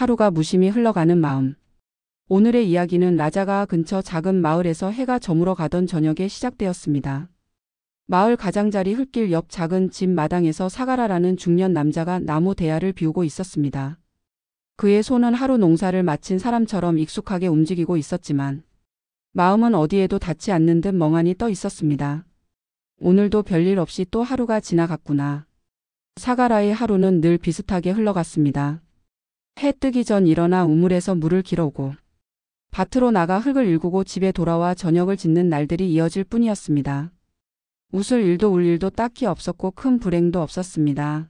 하루가 무심히 흘러가는 마음. 오늘의 이야기는 라자가 근처 작은 마을에서 해가 저물어 가던 저녁에 시작되었습니다. 마을 가장자리 흙길 옆 작은 집 마당에서 사가라라는 중년 남자가 나무 대야를 비우고 있었습니다. 그의 손은 하루 농사를 마친 사람처럼 익숙하게 움직이고 있었지만 마음은 어디에도 닿지 않는 듯 멍하니 떠 있었습니다. 오늘도 별일 없이 또 하루가 지나갔구나. 사가라의 하루는 늘 비슷하게 흘러갔습니다. 해 뜨기 전 일어나 우물에서 물을 길어오고 밭으로 나가 흙을 일구고 집에 돌아와 저녁을 짓는 날들이 이어질 뿐이었습니다. 웃을 일도 울 일도 딱히 없었고 큰 불행도 없었습니다.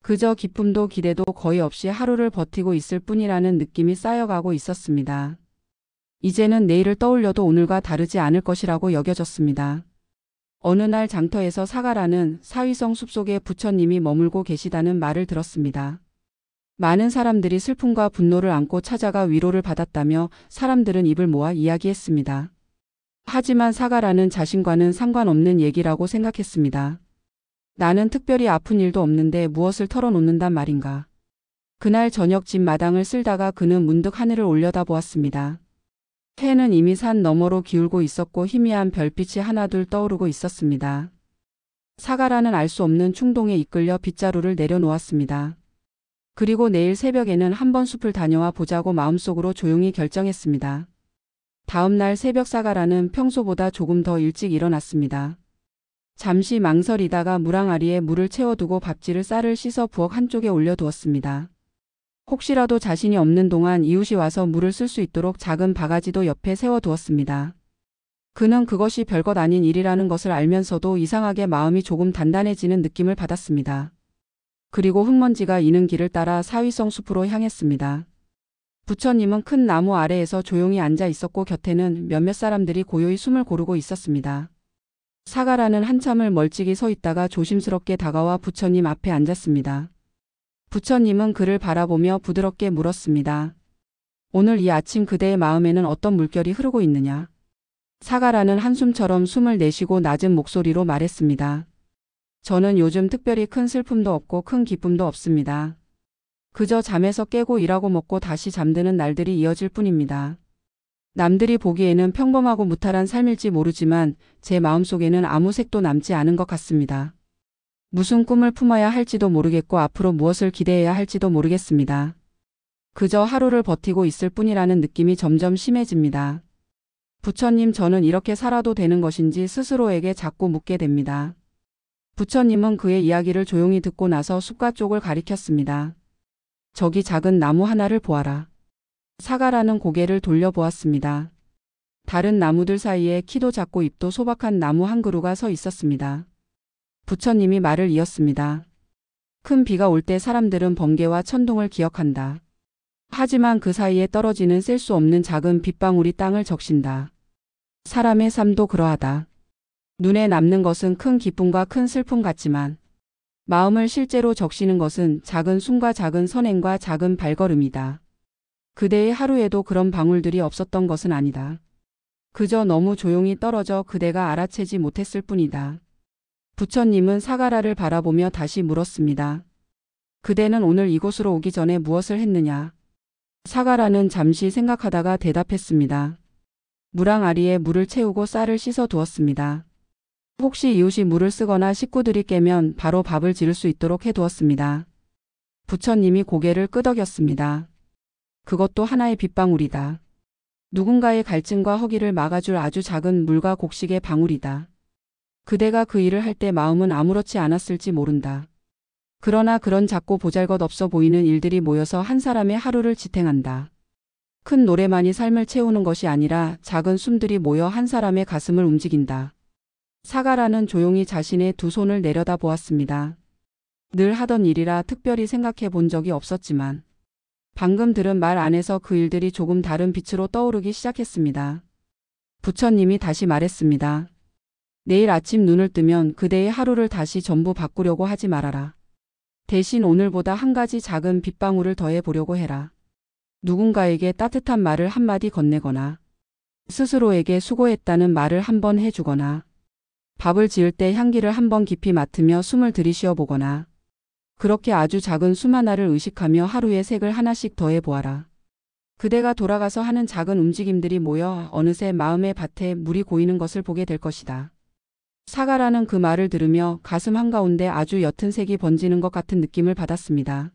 그저 기쁨도 기대도 거의 없이 하루를 버티고 있을 뿐이라는 느낌이 쌓여가고 있었습니다. 이제는 내일을 떠올려도 오늘과 다르지 않을 것이라고 여겨졌습니다. 어느 날 장터에서 사가라는 사위성 숲속에 부처님이 머물고 계시다는 말을 들었습니다. 많은 사람들이 슬픔과 분노를 안고 찾아가 위로를 받았다며 사람들은 입을 모아 이야기했습니다. 하지만 사가라는 자신과는 상관없는 얘기라고 생각했습니다. 나는 특별히 아픈 일도 없는데 무엇을 털어놓는단 말인가. 그날 저녁 집 마당을 쓸다가 그는 문득 하늘을 올려다보았습니다. 해는 이미 산 너머로 기울고 있었고 희미한 별빛이 하나둘 떠오르고 있었습니다. 사가라는 알 수 없는 충동에 이끌려 빗자루를 내려놓았습니다. 그리고 내일 새벽에는 한번 숲을 다녀와 보자고 마음속으로 조용히 결정했습니다. 다음 날 새벽 사가라는 평소보다 조금 더 일찍 일어났습니다. 잠시 망설이다가 무랑아리에 물을 채워두고 밥지를 쌀을 씻어 부엌 한쪽에 올려두었습니다. 혹시라도 자신이 없는 동안 이웃이 와서 물을 쓸 수 있도록 작은 바가지도 옆에 세워두었습니다. 그는 그것이 별것 아닌 일이라는 것을 알면서도 이상하게 마음이 조금 단단해지는 느낌을 받았습니다. 그리고 흙먼지가 이는 길을 따라 사위성 숲으로 향했습니다. 부처님은 큰 나무 아래에서 조용히 앉아 있었고 곁에는 몇몇 사람들이 고요히 숨을 고르고 있었습니다. 사가라는 한참을 멀찍이 서 있다가 조심스럽게 다가와 부처님 앞에 앉았습니다. 부처님은 그를 바라보며 부드럽게 물었습니다. 오늘 이 아침 그대의 마음에는 어떤 물결이 흐르고 있느냐? 사가라는 한숨처럼 숨을 내쉬고 낮은 목소리로 말했습니다. 저는 요즘 특별히 큰 슬픔도 없고 큰 기쁨도 없습니다. 그저 잠에서 깨고 일하고 먹고 다시 잠드는 날들이 이어질 뿐입니다. 남들이 보기에는 평범하고 무탈한 삶일지 모르지만 제 마음속에는 아무 색도 남지 않은 것 같습니다. 무슨 꿈을 품어야 할지도 모르겠고 앞으로 무엇을 기대해야 할지도 모르겠습니다. 그저 하루를 버티고 있을 뿐이라는 느낌이 점점 심해집니다. 부처님, 저는 이렇게 살아도 되는 것인지 스스로에게 자꾸 묻게 됩니다. 부처님은 그의 이야기를 조용히 듣고 나서 숲가 쪽을 가리켰습니다. 저기 작은 나무 하나를 보아라. 사가라는 고개를 돌려보았습니다. 다른 나무들 사이에 키도 작고 잎도 소박한 나무 한 그루가 서 있었습니다. 부처님이 말을 이었습니다. 큰 비가 올 때 사람들은 번개와 천둥을 기억한다. 하지만 그 사이에 떨어지는 셀 수 없는 작은 빗방울이 땅을 적신다. 사람의 삶도 그러하다. 눈에 남는 것은 큰 기쁨과 큰 슬픔 같지만 마음을 실제로 적시는 것은 작은 숨과 작은 선행과 작은 발걸음이다. 그대의 하루에도 그런 방울들이 없었던 것은 아니다. 그저 너무 조용히 떨어져 그대가 알아채지 못했을 뿐이다. 부처님은 사가라를 바라보며 다시 물었습니다. 그대는 오늘 이곳으로 오기 전에 무엇을 했느냐? 사가라는 잠시 생각하다가 대답했습니다. 무랑아리에 물을 채우고 쌀을 씻어 두었습니다. 혹시 이웃이 물을 쓰거나 식구들이 깨면 바로 밥을 지을 수 있도록 해두었습니다. 부처님이 고개를 끄덕였습니다. 그것도 하나의 빗방울이다. 누군가의 갈증과 허기를 막아줄 아주 작은 물과 곡식의 방울이다. 그대가 그 일을 할 때 마음은 아무렇지 않았을지 모른다. 그러나 그런 작고 보잘것없어 보이는 일들이 모여서 한 사람의 하루를 지탱한다. 큰 노래만이 삶을 채우는 것이 아니라 작은 숨들이 모여 한 사람의 가슴을 움직인다. 사가라는 조용히 자신의 두 손을 내려다 보았습니다. 늘 하던 일이라 특별히 생각해 본 적이 없었지만 방금 들은 말 안에서 그 일들이 조금 다른 빛으로 떠오르기 시작했습니다. 부처님이 다시 말했습니다. 내일 아침 눈을 뜨면 그대의 하루를 다시 전부 바꾸려고 하지 말아라. 대신 오늘보다 한 가지 작은 빗방울을 더해 보려고 해라. 누군가에게 따뜻한 말을 한마디 건네거나 스스로에게 수고했다는 말을 한번 해주거나 밥을 지을 때 향기를 한번 깊이 맡으며 숨을 들이쉬어 보거나 그렇게 아주 작은 숨 하나를 의식하며 하루의 색을 하나씩 더해 보아라. 그대가 돌아가서 하는 작은 움직임들이 모여 어느새 마음의 밭에 물이 고이는 것을 보게 될 것이다. 사가라는 그 말을 들으며 가슴 한가운데 아주 옅은 색이 번지는 것 같은 느낌을 받았습니다.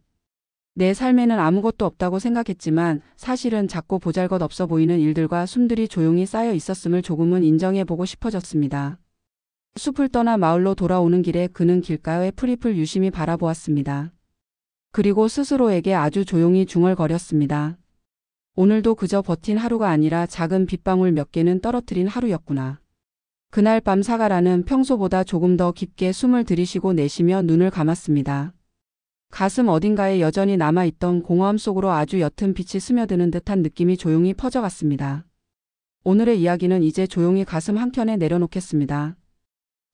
내 삶에는 아무것도 없다고 생각했지만 사실은 작고 보잘것없어 보이는 일들과 숨들이 조용히 쌓여 있었음을 조금은 인정해보고 싶어졌습니다. 숲을 떠나 마을로 돌아오는 길에 그는 길가의 풀잎을 유심히 바라보았습니다. 그리고 스스로에게 아주 조용히 중얼거렸습니다. 오늘도 그저 버틴 하루가 아니라 작은 빗방울 몇 개는 떨어뜨린 하루였구나. 그날 밤 사가라는 평소보다 조금 더 깊게 숨을 들이쉬고 내쉬며 눈을 감았습니다. 가슴 어딘가에 여전히 남아있던 공허함 속으로 아주 옅은 빛이 스며드는 듯한 느낌이 조용히 퍼져갔습니다. 오늘의 이야기는 이제 조용히 가슴 한켠에 내려놓겠습니다.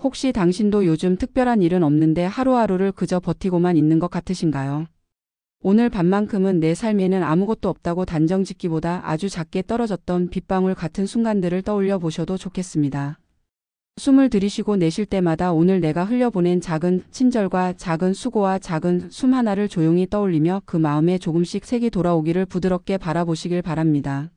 혹시 당신도 요즘 특별한 일은 없는데 하루하루를 그저 버티고만 있는 것 같으신가요? 오늘 밤만큼은 내 삶에는 아무것도 없다고 단정 짓기보다 아주 작게 떨어졌던 빗방울 같은 순간들을 떠올려 보셔도 좋겠습니다. 숨을 들이쉬고 내쉴 때마다 오늘 내가 흘려보낸 작은 친절과 작은 수고와 작은 숨 하나를 조용히 떠올리며 그 마음에 조금씩 색이 돌아오기를 부드럽게 바라보시길 바랍니다.